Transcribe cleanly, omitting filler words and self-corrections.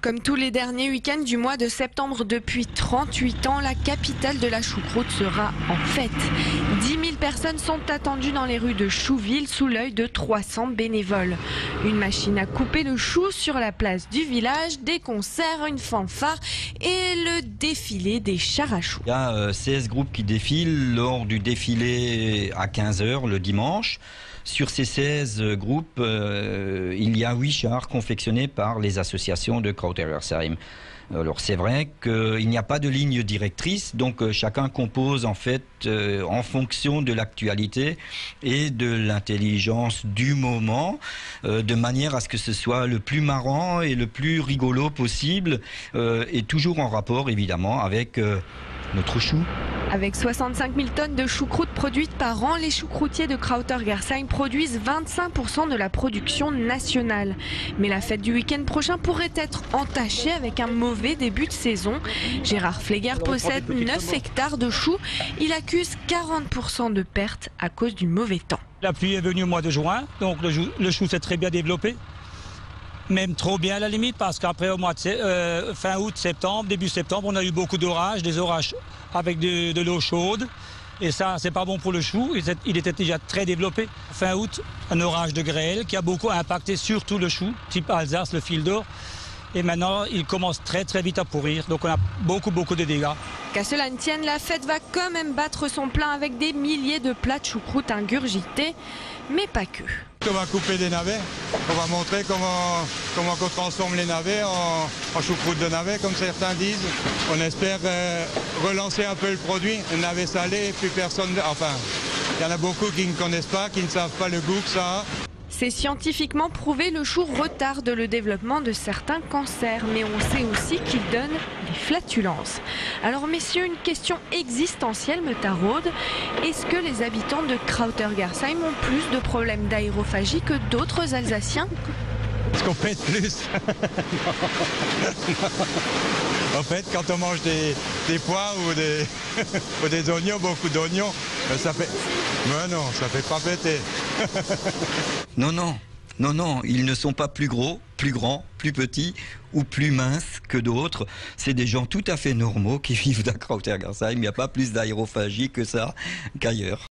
Comme tous les derniers week-ends du mois de septembre depuis 38 ans, la capitale de la choucroute sera en fête. 10 000 personnes sont attendues dans les rues de Chouville sous l'œil de 300 bénévoles. Une machine à couper le chou sur la place du village, des concerts, une fanfare et le défilé des chars à choux. Il y a 16 groupes qui défilent lors du défilé à 15 h le dimanche. Sur ces 16 groupes, il y a 8 chars confectionnés par les associations de Krautergersheim. Alors c'est vrai qu'il n'y a pas de ligne directrice, donc chacun compose en fait en fonction de l'actualité et de l'intelligence du moment, de manière à ce que ce soit le plus marrant et le plus rigolo possible, et toujours en rapport évidemment avec notre chou. Avec 65 000 tonnes de choucroute produites par an, les choucroutiers de Krautergersheim produisent 25% de la production nationale. Mais la fête du week-end prochain pourrait être entachée avec un mauvais début de saison. Gérard Fleger possède 9 hectares de choux. Il accuse 40% de pertes à cause du mauvais temps. La pluie est venue au mois de juin, donc le chou s'est très bien développé. Même trop bien à la limite, parce qu'après au mois de fin août, septembre, début septembre, on a eu beaucoup d'orages, des orages avec de l'eau chaude. Et ça, c'est pas bon pour le chou, il était déjà très développé. Fin août, un orage de grêle qui a beaucoup impacté surtout le chou, type Alsace, le fil d'or. Et maintenant, il commence très vite à pourrir, donc on a beaucoup de dégâts. Qu'à cela ne tienne, la fête va quand même battre son plein avec des milliers de plats de choucroute ingurgités, mais pas que. On va couper des navets, on va montrer comment on transforme les navets en choucroute de navet, comme certains disent. On espère relancer un peu le produit, un navet salé, et puis personne, enfin, il y en a beaucoup qui ne connaissent pas, qui ne savent pas le goût que ça a. C'est scientifiquement prouvé, le chou retarde le développement de certains cancers, mais on sait aussi qu'il donne des flatulences. Alors messieurs, une question existentielle me taraude. Est-ce que les habitants de Krautergersheim ont plus de problèmes d'aérophagie que d'autres Alsaciens ? Est-ce qu'on pète plus? En fait, quand on mange des pois ou des oignons, beaucoup d'oignons, ça fait... Mais non, ça fait pas péter. Non, ils ne sont pas plus gros, plus grands, plus petits ou plus minces que d'autres. C'est des gens tout à fait normaux qui vivent à Krautergersheim. Il n'y a pas plus d'aérophagie que ça qu'ailleurs.